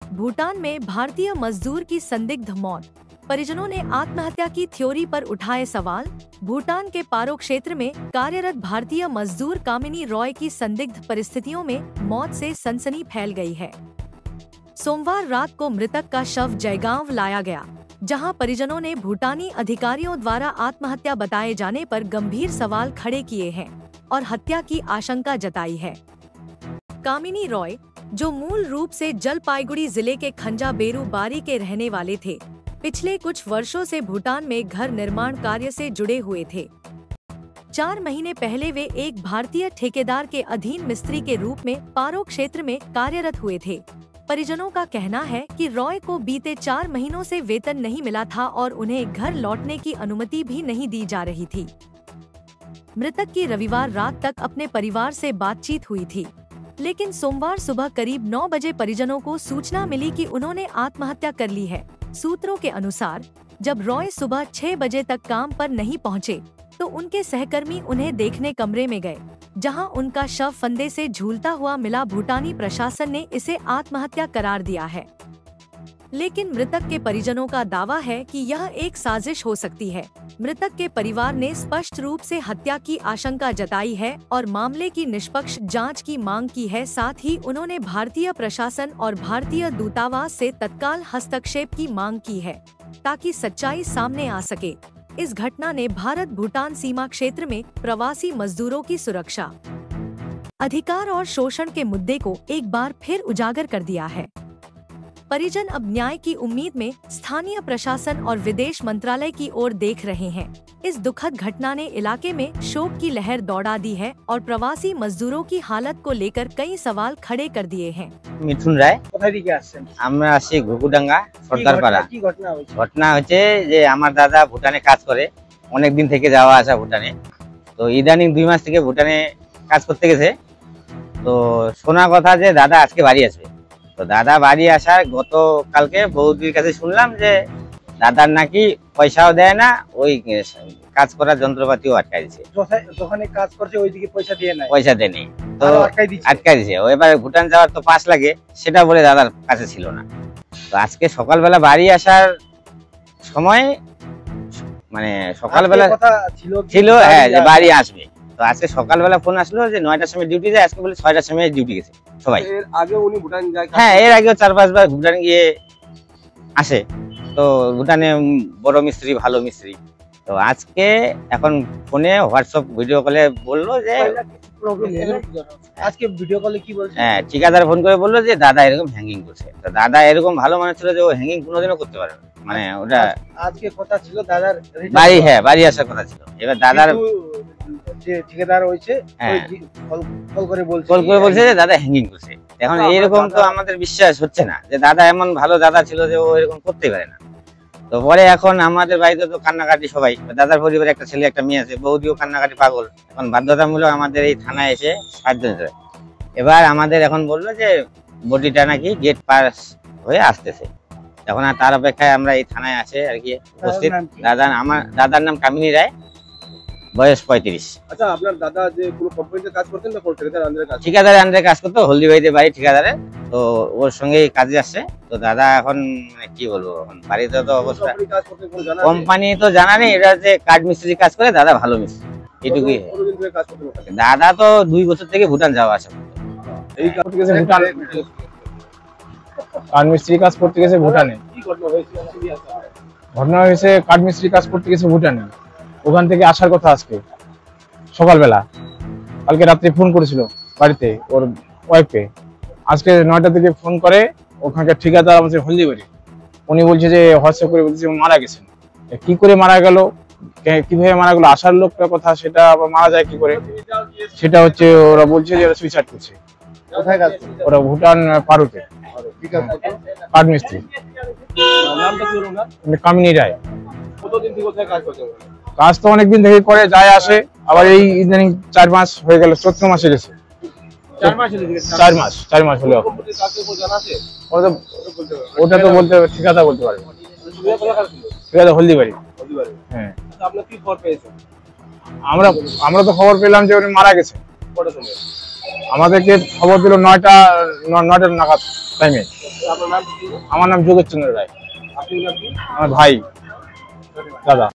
भूटान में भारतीय मजदूर की संदिग्ध मौत, परिजनों ने आत्महत्या की थ्योरी पर उठाए सवाल। भूटान के पारो क्षेत्र में कार्यरत भारतीय मजदूर कामिनी रॉय की संदिग्ध परिस्थितियों में मौत से सनसनी फैल गई है। सोमवार रात को मृतक का शव जयगांव लाया गया, जहां परिजनों ने भूटानी अधिकारियों द्वारा आत्महत्या बताए जाने पर गंभीर सवाल खड़े किए हैं और हत्या की आशंका जताई है। कामिनी रॉय, जो मूल रूप से जलपाईगुड़ी जिले के खंजा बेरू बारी के रहने वाले थे, पिछले कुछ वर्षों से भूटान में घर निर्माण कार्य से जुड़े हुए थे। 4 महीने पहले वे एक भारतीय ठेकेदार के अधीन मिस्त्री के रूप में पारो क्षेत्र में कार्यरत हुए थे। परिजनों का कहना है कि रॉय को बीते 4 महीनों से वेतन नहीं मिला था और उन्हें घर लौटने की अनुमति भी नहीं दी जा रही थी। मृतक की रविवार रात तक अपने परिवार से बातचीत हुई थी, लेकिन सोमवार सुबह करीब 9 बजे परिजनों को सूचना मिली कि उन्होंने आत्महत्या कर ली है। सूत्रों के अनुसार जब रॉय सुबह 6 बजे तक काम पर नहीं पहुंचे, तो उनके सहकर्मी उन्हें देखने कमरे में गए, जहां उनका शव फंदे से झूलता हुआ मिला। भूटानी प्रशासन ने इसे आत्महत्या करार दिया है, लेकिन मृतक के परिजनों का दावा है कि यह एक साजिश हो सकती है। मृतक के परिवार ने स्पष्ट रूप से हत्या की आशंका जताई है और मामले की निष्पक्ष जांच की मांग की है। साथ ही उन्होंने भारतीय प्रशासन और भारतीय दूतावास से तत्काल हस्तक्षेप की मांग की है, ताकि सच्चाई सामने आ सके। इस घटना ने भारत भूटान सीमा क्षेत्र में प्रवासी मजदूरों की सुरक्षा, अधिकार और शोषण के मुद्दे को एक बार फिर उजागर कर दिया है। परिजन अब न्याय की उम्मीद में स्थानीय प्रशासन और विदेश मंत्रालय की ओर देख रहे हैं। इस दुखद घटना ने इलाके में शोक की लहर दौड़ा दी है और प्रवासी मजदूरों की हालत को लेकर कई सवाल खड़े कर दिए हैं। मिथुन राय, কোথায় থেকে আসছেন? আমরা আসি ঘুঘুডাঙ্গা সরদারপাড়া। কি ঘটনা হয়েছে? ঘটনা হচ্ছে যে আমার দাদা ভুটানে কাজ করে, অনেক দিন থেকে যাওয়া আসা ভুটানে। তো ইদানিং 2 মাস থেকে ভুটানে কাজ করতে গেছে। তো শোনা কথা যে দাদা আজকে বাড়ি আসবে। তো দাদা বাড়ি আসার গতকালকে বৌদির কাছে শুনলাম যে দাদার নাকি পয়সাও দেয় না, ওই কাজ করার যন্ত্রপাতিও আটকাই দিছে। যখন কাজ করছে ওইদিকে পয়সা দিয়ে নাই, পয়সা দেয়নি, তো আটকাই দিছে। এবারে ভুটান যাওয়ার তো পাস লাগে, সেটা বলে দাদার কাছে ছিল না। তো আজকে সকালবেলা বাড়ি আসার সময় মানে সকালবেলা ছিল হ্যাঁ যে বাড়ি আসবে। তো আজকে সকালবেলা ফোন আসলো যে 9টার সময় ডিউটি যায়, আজকে বলে 6টার সময় ডিউটি গেছে সবাই। এর আগে উনি ভুটান যায়? হ্যাঁ, এর আগেও 4-5 বার ভুটান গিয়ে আসে। তো ভুটানে বড় মিস্ত্রি, ভালো মিস্ত্রি। তো আজকে এখন ফোনে হোয়াটসঅ্যাপ ভিডিও কলে বললো যে আজকে ভিডিও কলে কি বলছে? হ্যাঁ, ঠিকাদার ফোন করে বললো যে দাদা এরকম হ্যাঙ্গিং করছে। তো দাদা এরকম ভালো মানুষ ছিল যে ও হ্যাঙ্গিং কোনোদিনও করতে পারে না। মানে ওটা আজকে কথা ছিল দাদার বাড়ি, হ্যাঁ বাড়ি আসার কথা ছিল। এবার দাদার যে ঠিকাদার হয়েছে কল করে বলছে যে দাদা হ্যাঙ্গিং করছে। এখন এরকম তো আমাদের বিশ্বাস হচ্ছে না যে দাদা এমন ভালো দাদা ছিল যে ও এরকম করতে পারে না। তো পরে এখন আমাদের বাড়িতে তো কান্নাকাটি সবাই, দাদার পরিবারে একটা ছেলে একটা মেয়ে আছে, বৌদিও কান্নাকাটি পাগল। এখন বাধ্যতামূলক আমাদের এই থানায় এসে সাহায্য নিতে। এবার আমাদের এখন বললো যে বডিটা নাকি গেট পাস হয়ে আসতেছে, এখন আর তার অপেক্ষায় আমরা এই থানায় আসে আর কি উপস্থিত। আমার দাদার নাম কামিনী রায়, বয়স 35। আচ্ছা, আপনার দাদা যে কোনো কোম্পানিতে কাজ করতেন না ঠিকাদারের আন্ডারে কাজ? ঠিকাদারের আন্ডারে কাজ করতো, হলদিবাড়িতে বাড়ি ঠিকাদারে। তো ওর সঙ্গে কাজে আসছে। তো দাদা এখন মানে কি বলবো, এখন বাড়িতে তো অবস্থা, কোম্পানি তো জানা নেই, এটা হচ্ছে কাঠ মিস্ত্রি কাজ করে, দাদা ভালো মিস্ত্রি, এটুকুই। দাদা তো 2 বছর থেকে ভুটান যাওয়া আসা। এই কাজ করতে গেছে ভুটানে, কাঠ মিস্ত্রি কাজ করতে গেছে ভুটানে। কি ঘটনা হয়েছে? ঘটনা হয়েছে কাঠ মিস্ত্রি কাজ করতে গেছে ভুটানে। ওখান থেকে আসার কথা আজকে সকালবেলা, কালকে রাত্রে ফোন করেছিল বাড়িতে ওর ওয়াইফকে। আজকে 9টা থেকে ফোন করে ওখানকার ঠিকাদার আমাদের হলদিবাড়ি, উনি বলছে যে হোয়াটসঅ্যাপ করে বলছে মারা গেছেন। কি করে মারা গেল, কিভাবে মারা গেল, আসার লোকটার কথা, সেটা আবার মারা যায় কি করে, সেটা হচ্ছে ওরা বলছে যে ওরা সুইসাইড করছে। কোথায় কাজ? ওরা ভুটান পারুতে কাঠ মিস্ত্রি। কামিনী রায়। কতদিন থেকে কোথায় কাজ করছে? কাজ তো অনেকদিন থেকে করে, যায় আসে। আবার এই ইদানিং 4 মাস হয়ে গেল, চৈত্র মাসে গেছে। 4 মাস হলো। ওটা তো বলতে ঠিকাদার বলতে পারবে, ঠিকাদার হলদিবাড়ি। হ্যাঁ, আমরা তো খবর পেলাম যে উনি মারা গেছে আমাদেরকে খবর দিল 9টা নাগাদ টাইমে। আমার নাম যোগেশ চন্দ্র রায়। আমার ভাই দাদা।